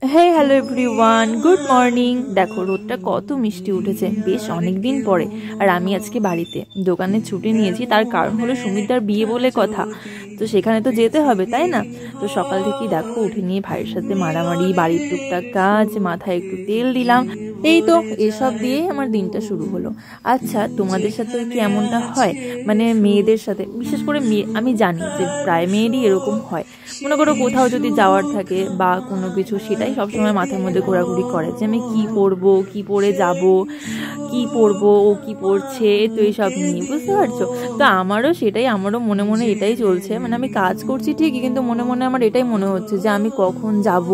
Hello everyone, good morning. দেখো রোদটা কত মিষ্টি উঠেছে, বেশ অনেক দিন পরে। আর আমি আজকে বাড়িতে দোকানে ছুটি নিয়েছি, তার কারণ হলো সুমিতার বিয়ে বলে কথা, তো সেখানে তো যেতে হবে, তাই না? তো সকাল থেকেই দেখো উঠে নিয়ে ভাইয়ের সাথে মারামারি, বাড়ির টুকটাক কাজ, মাথায় একটু তেল দিলাম, এই তো এসব দিয়েই আমার দিনটা শুরু হলো। আচ্ছা, তোমাদের সাথে কি এমনটা হয়? মানে মেয়েদের সাথে, বিশেষ করে মেয়ে, আমি জানি যে প্রায় মেয়েরই এরকম হয়। মনে করো কোথাও যদি যাওয়ার থাকে বা কোনো কিছু, সেটাই সবসময় মাথার মধ্যে ঘোরাঘুরি করে যে আমি কি পরবো, কি পরে যাব, কি পরবো, ও কি পরছে, তো এইসব নিয়ে, বুঝতে পারছো? তো আমারও মনে মনে এটাই চলছে। মানে আমি কাজ করছি ঠিকই, কিন্তু মনে মনে আমার এটাই মনে হচ্ছে যে আমি কখন যাব,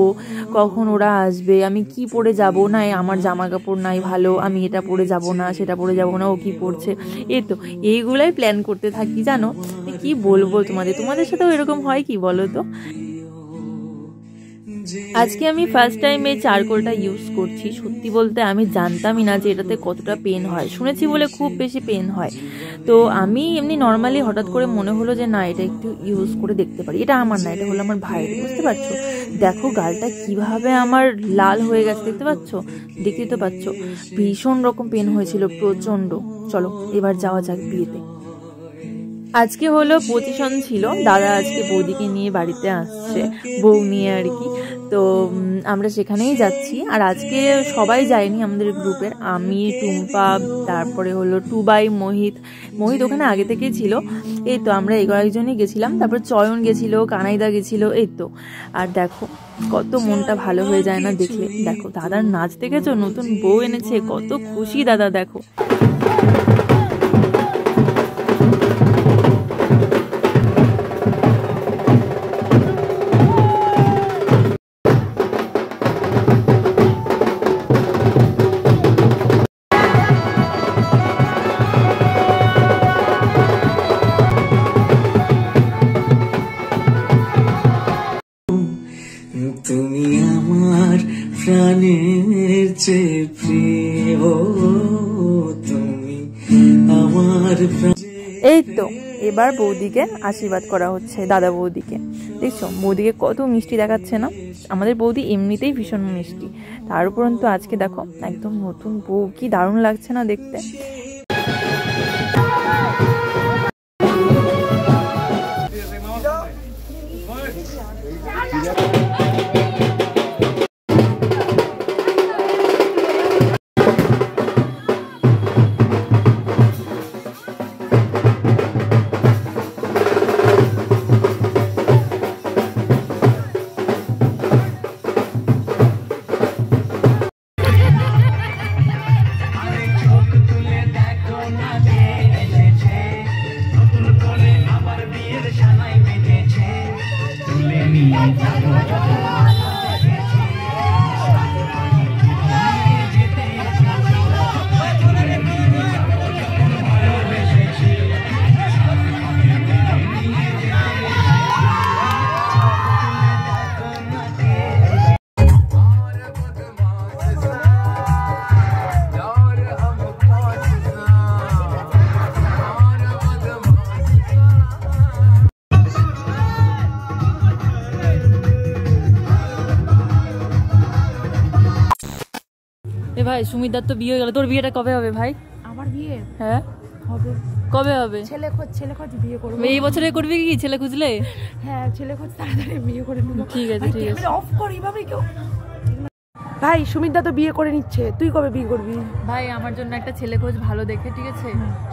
কখন ওরা আসবে, আমি কি পরে যাব, না আমার জামা কাপড় নাই ভালো, আমি এটা পরে যাব না, সেটা পরে যাব না, ও কি পরছে, এই তো এইগুলাই প্ল্যান করতে থাকি। জানো কি বলবো তোমাদের সাথেও এরকম হয় কি বলো তো? আজকে আমি ফার্স্ট টাইম এই চারকোলটা ইউজ করছি। সত্যি বলতে আমি জানতামই না যে এটাতে কতটা পেন হয়, শুনেছি বলে খুব বেশি পেন হয়। তো আমি এমনি নর্মালি হঠাৎ করে মনে হলো যে না, এটা একটু ইউজ করে দেখতে পারি। এটা আমার না, এটা হলো আমার ভাইয়ের, বুঝতে পারছো? দেখো গালটা কিভাবে আমার লাল হয়ে গেছে, দেখতেই তো পাচ্ছ। ভীষণ রকম পেন হয়েছিল, প্রচন্ড। চলো এবার যাওয়া যাক বিয়েতে। আজকে হলো পজিশন ছিল, দাদা আজকে বৌদিকে নিয়ে বাড়িতে আসছে, বউ নিয়ে আর কি। তো আমরা সেখানেই যাচ্ছি। আর আজকে সবাই যায়নি আমাদের গ্রুপের, আমি, টুম্পা, তারপরে হলো টুবাই, মোহিত ওখানে আগে থেকেই ছিল। এই তো আমরা একজনই গেছিলাম, তারপর চয়ন গেছিল, কানাইদা গেছিল, এই তো। আর দেখো কত মনটা ভালো হয়ে যায় না দেখলে। দেখো দাদার নাচ দেখেছো, নতুন বউ এনেছে, কত খুশি দাদা, দেখো। তুমি আমার প্রাণের চেয়ে প্রিয়, তুমি আমার। এই তো এবার বৌদিকে আশীর্বাদ করা হচ্ছে, দাদা বৌদিকে। দেখছো বৌদিকে কত মিষ্টি দেখাচ্ছে না? আমাদের বৌদি এমনিতেই ভীষণ মিষ্টি, তার উপরন্তু আজকে দেখো একদম নতুন বউ, কি দারুণ লাগছে না দেখতে। ভাই সুমিতার তো বিয়ে হয়ে গেল, তোর বিয়েটা কবে হবে ভাই? আমার বিয়ে? হ্যাঁ হবে। কবে হবে? ছেলে খোঁজ বিয়ে করব। এই বছরে করবি কি ছেলে খুঁজলে? হ্যাঁ ছেলে খোঁজ, তাড়াতাড়ি বিয়ে করে নেব। ঠিক আছে ঠিক আছে। অফ করি ভাবে কেউ। ভাই সুমিতা তো বিয়ে করে নিচ্ছে, তুই কবে বিয়ে করবি? ভাই আমার জন্য একটা ছেলে খোঁজ, ভালো দেখে, ঠিক আছে,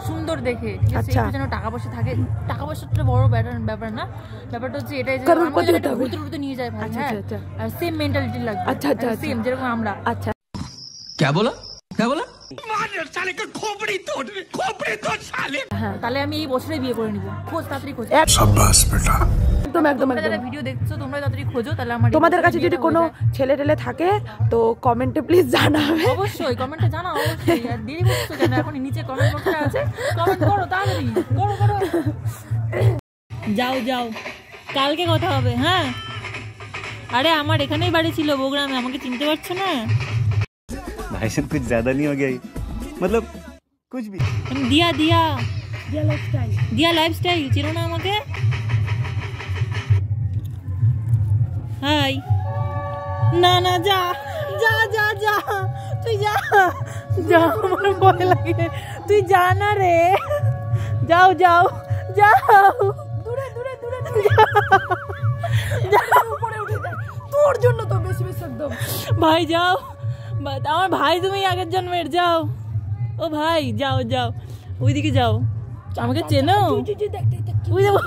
সুন্দর দেখে, ঠিক আছে, একটু যেন টাকা পয়সা থাকে। টাকা পয়সাটা বড় ব্যাপার না, ব্যাপারটা হচ্ছে এটাই যে আমাদের ঘুরতে নিয়ে যায় ভাই। হ্যাঁ, আর সেম মেন্টালিটি লাগবে। আচ্ছা আচ্ছা, সেম যেরকম আমরা। আচ্ছা क्या बोला? হ্যাঁ, তাহলে আমি এই বছরে বিয়ে করে নিব। খোঁজ, তাড়াতাড়ি খোঁজ। शाबाश बेटा। একদম যারা ভিডিও দেখছো তোমরা তাড়াতাড়ি খোঁজো, তাহলে আমার তোমাদের কাছে যদি কোনো ছেলে টেলে থাকে তো কমেন্টে প্লিজ জানাবে। অবশ্যই কমেন্টে জানাও, অবশ্যই। আর দেরি করছো কেন? এখন নিচে কমেন্ট বক্সটা আছে, কমেন্ট করো তাড়াতাড়ি, করো। যাও কালকে কথা হবে। হ্যাঁ, আরে আমার এখানেই বাড়ি ছিল বগুড়ামে, আমাকে চিনতে পারছো না? भाई साहब कुछ ज्यादा नहीं हो गया? मतलब कुछ भी। दिया लाइफस्टाइल चिनो ना আমাকে? हाय না না যা যা যা যা তুই যা যা, আমার ভয় লাগে, তুই যা না রে, যাও যাও যাও, দূরে দূরে দূরে উপরে উঠে যায়, তোর জন্য তো বেশি বেশি একদম। ভাই যাও, আমার ভাই তুমি আগের জন্মের, যাও ও ভাই যাও যাও, ওইদিকে যাও, আমাকে চেনো? ওই দে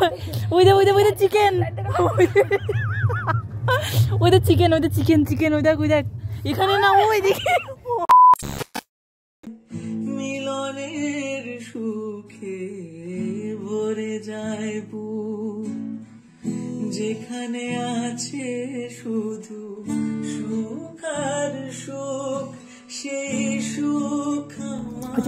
চিকেন, ওই দে চিকেন, ওই দে চিকেন চিকেন, ওই দেখ এখানে না, ওইদিকে। মিলনের সুখে ভরে যায় বুক, যেখানে আছে শুধু সুখ আর সুখ, সেই সুখ আমার